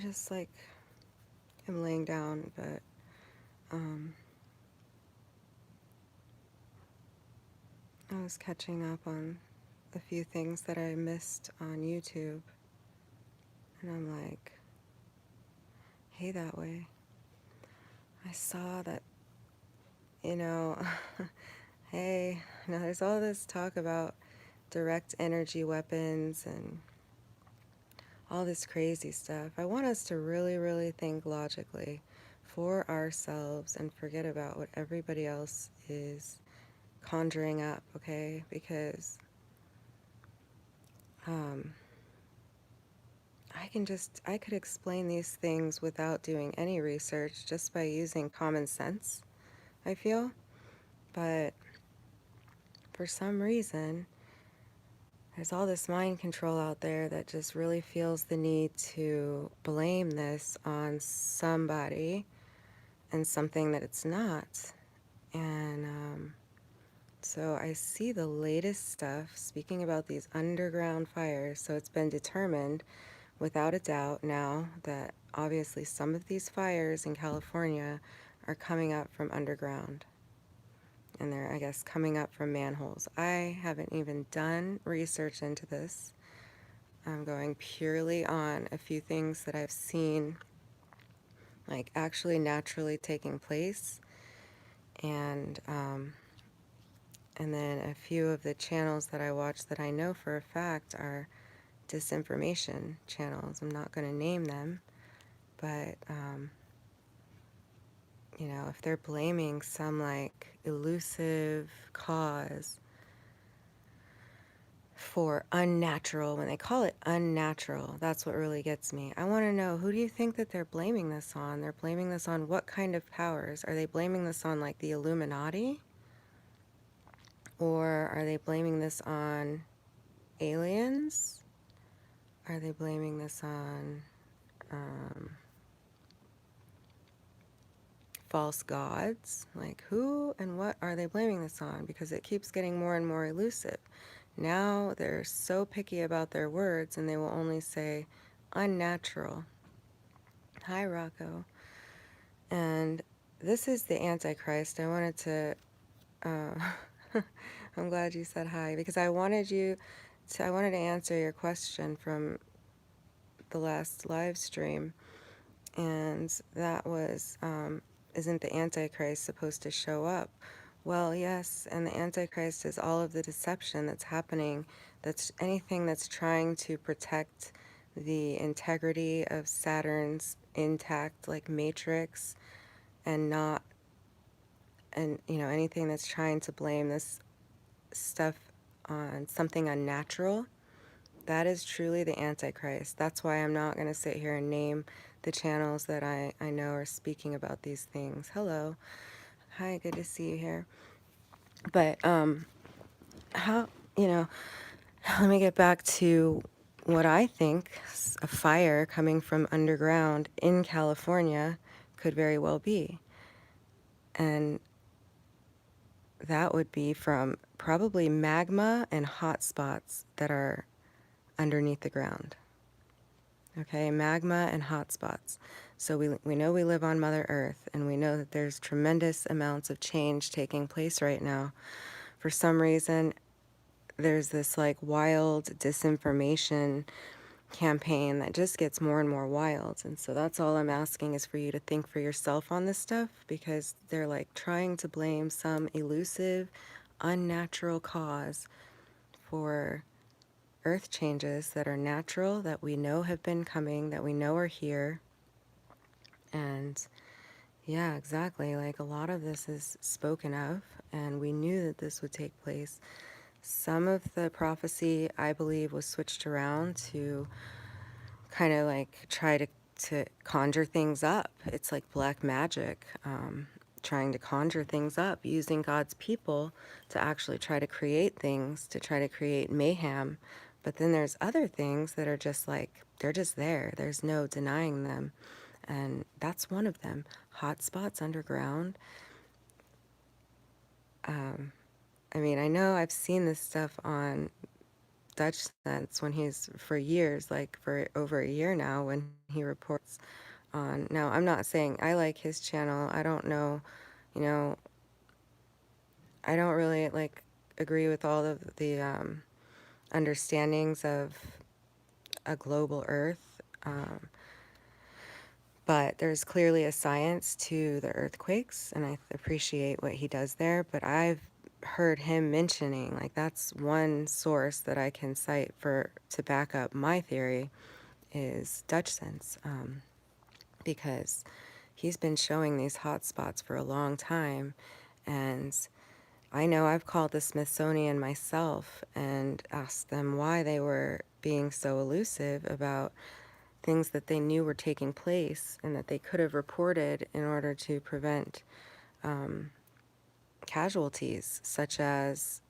just like am laying down, but I was catching up on a few things that I missed on YouTube, and I'm like, hey, that way. I saw that, you know, hey, now there's all this talk about direct energy weapons and all this crazy stuff. I want us to really, really think logically for ourselves and forget about what everybody else is conjuring up, okay? Because um, I could explain these things without doing any research just by using common sense, I feel. But for some reason, there's all this mind control out there that just really feels the need to blame this on somebody and something that it's not. And so I see the latest stuff speaking about these underground fires. So it's been determined without a doubt now that obviously some of these fires in California are coming up from underground. And they're, I guess, coming up from manholes. I haven't even done research into this. I'm going purely on a few things that I've seen, like actually naturally taking place, and then a few of the channels that I watch that I know for a fact are disinformation channels. I'm not going to name them, but you know, if they're blaming some like elusive cause for unnatural, when they call it unnatural, that's what really gets me. I want to know, who do you think that they're blaming this on? They're blaming this on what kind of powers? Are they blaming this on like the Illuminati? Or are they blaming this on aliens? Are they blaming this on um, false gods? Like, who and what are they blaming this on? Because it keeps getting more and more elusive. Now they're so picky about their words and they will only say unnatural. Hi, Rocco. And this is the Antichrist. I wanted to, I'm glad you said hi because I wanted I wanted to answer your question from the last live stream. And that was, isn't the Antichrist supposed to show up? Well, yes, and the Antichrist is all of the deception that's happening. That's anything that's trying to protect the integrity of Saturn's intact, like matrix, and not, and you know, anything that's trying to blame this stuff on something unnatural. That is truly the Antichrist. That's why I'm not going to sit here and name the channels that I know are speaking about these things. Hello. Hi, good to see you here. But, how, you know, let me get back to what I think a fire coming from underground in California could very well be. And that would be from probably magma and hot spots that are underneath the ground. Okay, magma and hot spots. So we know we live on Mother Earth, and we know that there's tremendous amounts of change taking place right now. For some reason, there's this like wild disinformation campaign that just gets more and more wild. And so that's all I'm asking is for you to think for yourself on this stuff, because they're like trying to blame some elusive, unnatural cause for earth changes that are natural, that we know have been coming, that we know are here. And yeah, exactly. Like a lot of this is spoken of, and we knew that this would take place. Some of the prophecy, I believe, was switched around to kind of like try to conjure things up. It's like black magic, trying to conjure things up, using God's people to actually try to create things, to try to create mayhem. But then there's other things that are just like, they're just there. There's no denying them. And that's one of them. Hot spots underground. I mean, I know I've seen this stuff on Dutch sense when he's for years, like for over a year now, when he reports on. Now, I'm not saying I like his channel. I don't know, you know, I don't really like agree with all of the understandings of a global Earth. But there's clearly a science to the earthquakes, and I appreciate what he does there. But I've heard him mentioning, like, that's one source that I can cite for to back up my theory is Dutch sense, because he's been showing these hot spots for a long time, and I know I've called the Smithsonian myself and asked them why they were being so elusive about things that they knew were taking place and that they could have reported in order to prevent casualties, such as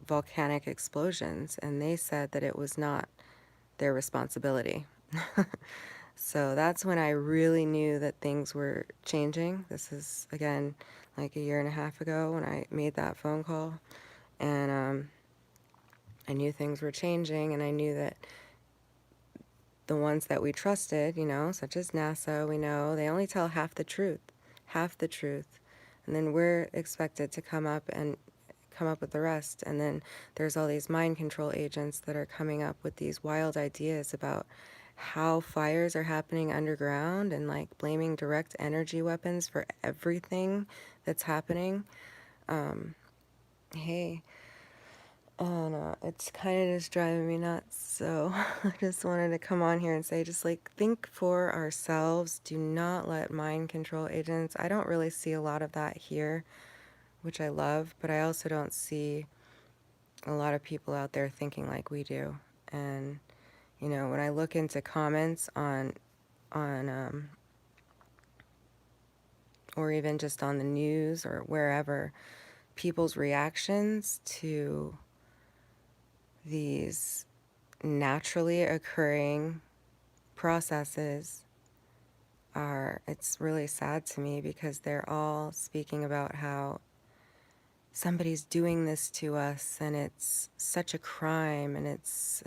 volcanic explosions. And they said that it was not their responsibility. So that's when I really knew that things were changing. This is, again, like a year and a half ago when I made that phone call. And I knew things were changing, and I knew that the ones that we trusted, such as NASA, we know they only tell half the truth. And then we're expected to come up with the rest. And then there's all these mind control agents that are coming up with these wild ideas about how fires are happening underground and like blaming direct energy weapons for everything that's happening. Hey, and it's kind of just driving me nuts. So I just wanted to come on here and say, just like think for ourselves. Do not let mind control agents. I don't really see a lot of that here, which I love, but I also don't see a lot of people out there thinking like we do. And when I look into comments on or even just on the news or wherever, people's reactions to these naturally occurring processes it's really sad to me because they're all speaking about how somebody's doing this to us and it's such a crime and it's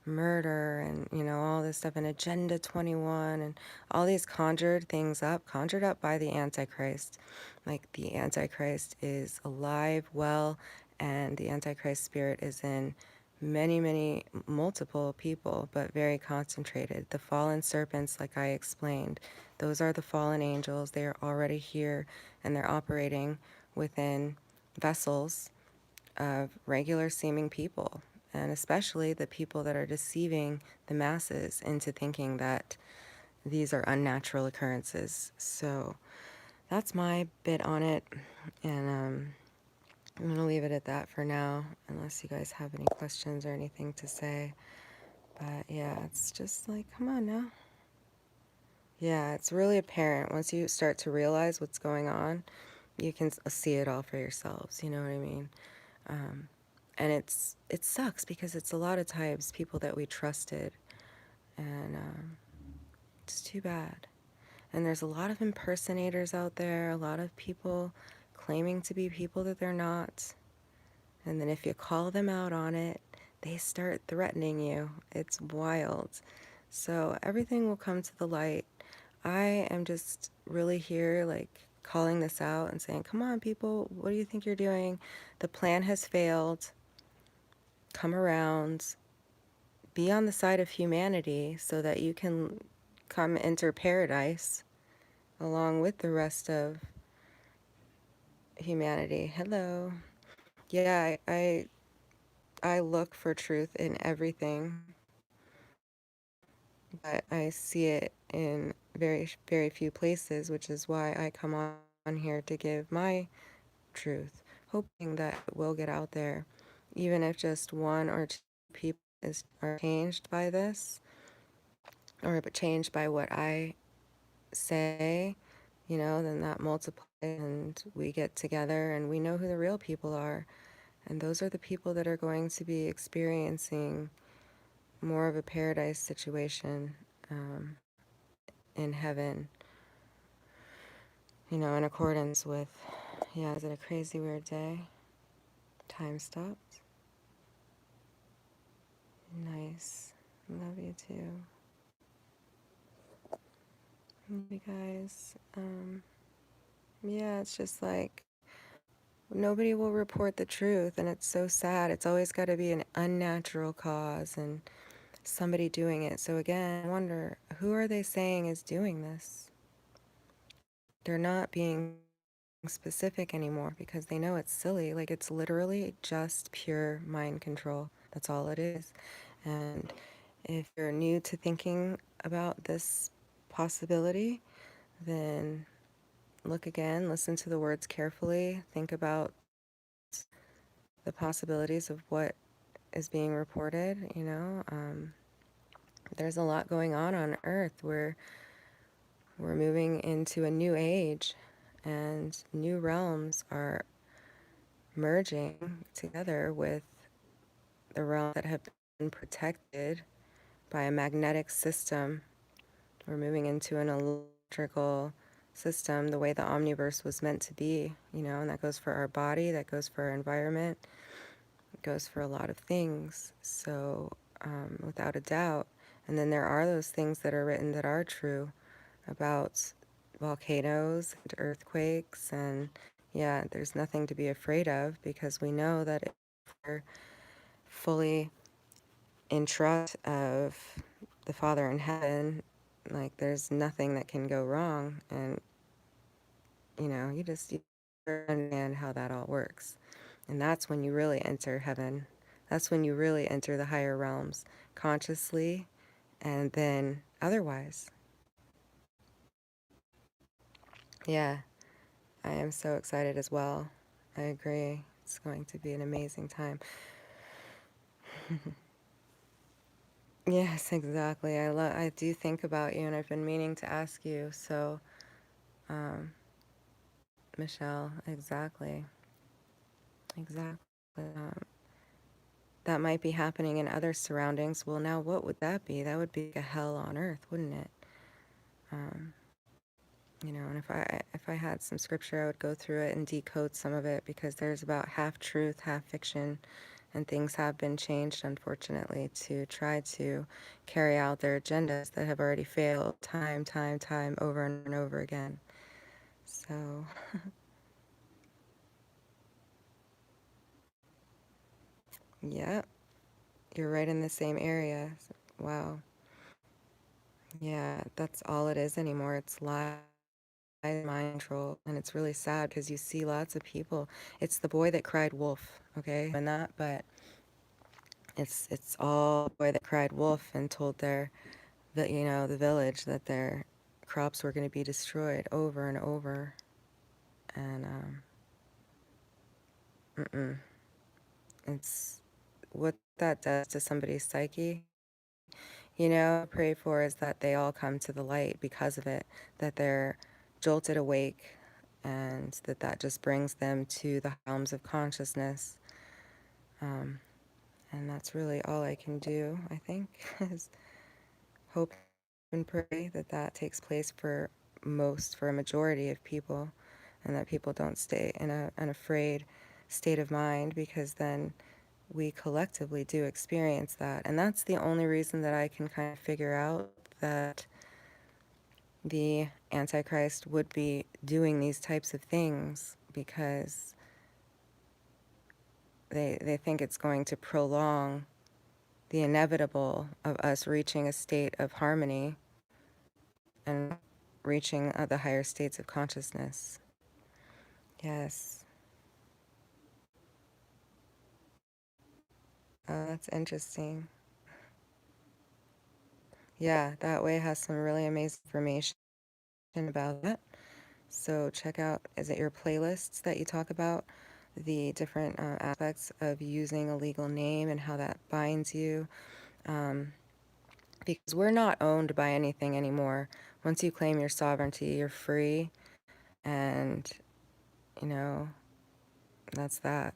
murder and all this stuff and Agenda 21 and all these conjured up by the Antichrist. Like the Antichrist is alive, well, and the Antichrist spirit is in many multiple people, but very concentrated. The fallen serpents, like I explained, those are the fallen angels. They are already here and they're operating within vessels of regular seeming people, and especially the people that are deceiving the masses into thinking that these are unnatural occurrences. So that's my bit on it, and I'm going to leave it at that for now, unless you guys have any questions or anything to say. But yeah, it's just like, come on now. Yeah, it's really apparent once you start to realize what's going on, you can see it all for yourselves. You know what I mean? And it sucks because it's a lot of times people that we trusted, and it's too bad. And there's a lot of impersonators out there, a lot of people claiming to be people that they're not. And then if you call them out on it, they start threatening you. It's wild. So everything will come to the light. I am just really here, like, calling this out and saying, come on, people, what do you think you're doing? The plan has failed. Come around. Be on the side of humanity so that you can come enter paradise along with the rest of humanity. Hello. Yeah, I look for truth in everything, but I see it in very few places, which is why I come on here to give my truth, hoping that it will get out there, even if just one or two people are changed by this, or changed by what I say, then that multiplies and we get together and we know who the real people are. And those are the people that are going to be experiencing more of a paradise situation in heaven, in accordance with, yeah, is it a crazy weird day? Time stopped. Nice. Love you too. Love you guys. Yeah, it's just like nobody will report the truth, and it's so sad. It's always got to be an unnatural cause and somebody doing it. So again, I wonder who are they saying is doing this? They're not being specific anymore because they know it's silly. Like it's literally just pure mind control. That's all it is. And if you're new to thinking about this possibility, then look again, listen to the words carefully, think about the possibilities of what is being reported. There's a lot going on Earth where we're moving into a new age and new realms are merging together with the realms that have been protected by a magnetic system. We're moving into an electrical system the way the omniverse was meant to be, and that goes for our body, that goes for our environment, it goes for a lot of things. So, without a doubt. And then there are those things that are written that are true about volcanoes and earthquakes. And yeah, there's nothing to be afraid of because we know that if we're fully in trust of the Father in heaven, like there's nothing that can go wrong. And, you understand how that all works. And that's when you really enter heaven. That's when you really enter the higher realms consciously and then otherwise. Yeah, I am so excited as well. I agree. It's going to be an amazing time. Yes, exactly. I do think about you, and I've been meaning to ask you. So, um, Michelle, exactly, exactly. Um, that might be happening in other surroundings. Well, now what would that be? That would be like a hell on earth, wouldn't it? Um, and if I had some scripture, I would go through it and decode some of it because there's about half truth, half fiction, and things have been changed, unfortunately, to try to carry out their agendas that have already failed time, over and over again. So, yeah, you're right in the same area. Wow. Yeah, that's all it is anymore. It's lies, mind control, and it's really sad because you see lots of people. It's the boy that cried wolf, okay, and that, but it's all the boy that cried wolf and told the village that their crops were going to be destroyed over and over, and mm-mm. It's what that does to somebody's psyche. Pray for is that they all come to the light because of it, that they're jolted awake, and that just brings them to the realms of consciousness. Um, and that's really all I can do, I think, is hope and pray that takes place for a majority of people, and that people don't stay in an afraid state of mind because then we collectively do experience that. And that's the only reason that I can kind of figure out that the Antichrist would be doing these types of things because they think it's going to prolong the inevitable of us reaching a state of harmony and reaching the higher states of consciousness. Yes. Oh, that's interesting. Yeah, that way has some really amazing information about that. So check out, is it your playlists that you talk about the different aspects of using a legal name and how that binds you? Um, because we're not owned by anything anymore. Once you claim your sovereignty, you're free, and you know, that's that.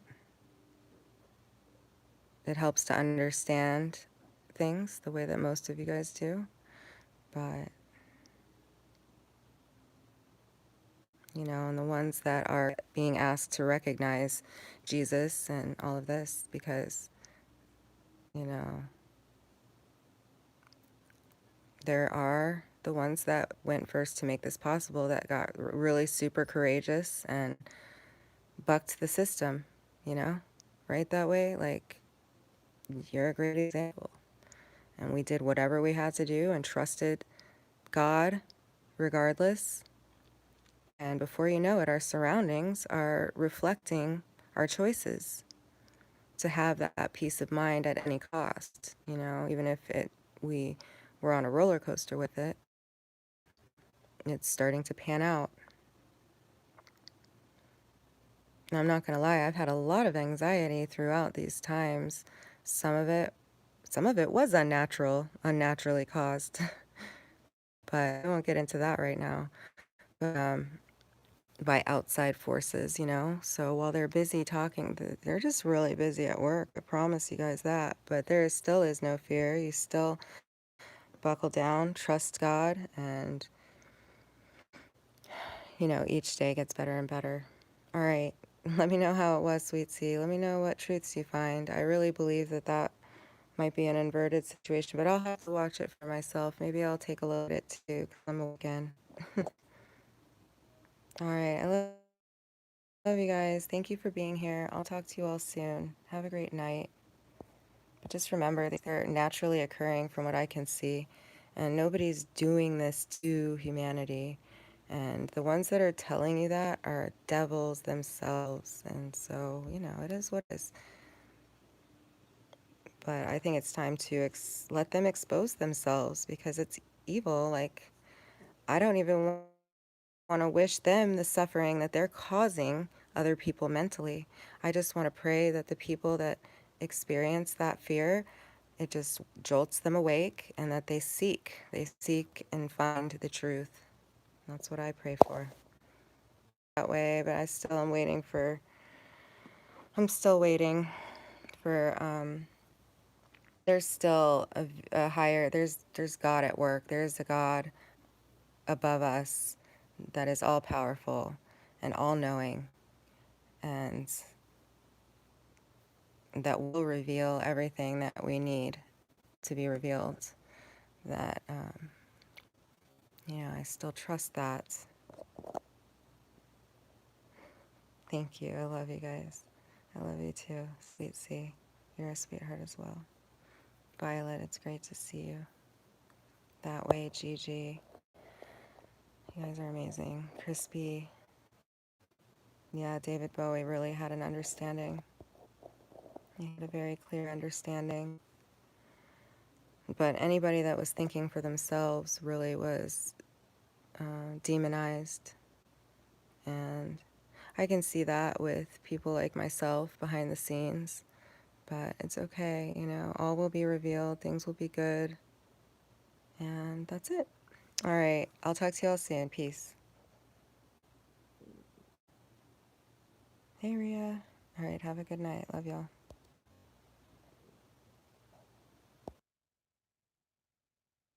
It helps to understand things the way that most of you guys do, but and the ones that are being asked to recognize Jesus and all of this because, you know, there are the ones that went first to make this possible that got really super courageous and bucked the system, you know? Right that way? Like, you're a great example. And we did whatever we had to do and trusted God regardless. And before you know it, our surroundings are reflecting our choices to have that peace of mind at any cost, you know, even if we were on a roller coaster with it, it's starting to pan out. And I'm not going to lie, I've had a lot of anxiety throughout these times. Some of it some of it was unnaturally caused, but I won't get into that right now. But, by outside forces, you know? So while they're busy talking, they're just really busy at work. I promise you guys that. But there still is no fear. You still buckle down, trust God, and, you know, each day gets better and better. All right. Let me know how it was, Sweet Sea. Let me know what truths you find. I really believe that that might be an inverted situation, but I'll have to watch it for myself. Maybe I'll take a look at it too, 'cause I'm again. All right. I love you guys. Thank you for being here. I'll talk to you all soon. Have a great night. But just remember that they're naturally occurring from what I can see, and nobody's doing this to humanity. And the ones that are telling you that are devils themselves. And so, you know, it is what it is. But I think it's time to let them expose themselves because it's evil. Like, I don't even want to wish them the suffering that they're causing other people mentally. I just want to pray that the people that experience that fear, it just jolts them awake and that they seek and find the truth. That's what I pray for. That way, but I'm still waiting for, there's still a higher, there's God at work. There's a God above us that is all powerful and all knowing and that will reveal everything that we need to be revealed. That, I still trust that. Thank you. I love you guys. I love you too, Sweet Sea. You're a sweetheart as well. Violet, it's great to see you. That way, Gigi. You guys are amazing. Crispy. Yeah, David Bowie really had an understanding. He had a very clear understanding. But anybody that was thinking for themselves really was demonized. And I can see that with people like myself behind the scenes. But it's okay, all will be revealed, things will be good. And that's it. All right, I'll talk to you all soon. Peace. Hey, Rhea. All right, have a good night. Love y'all.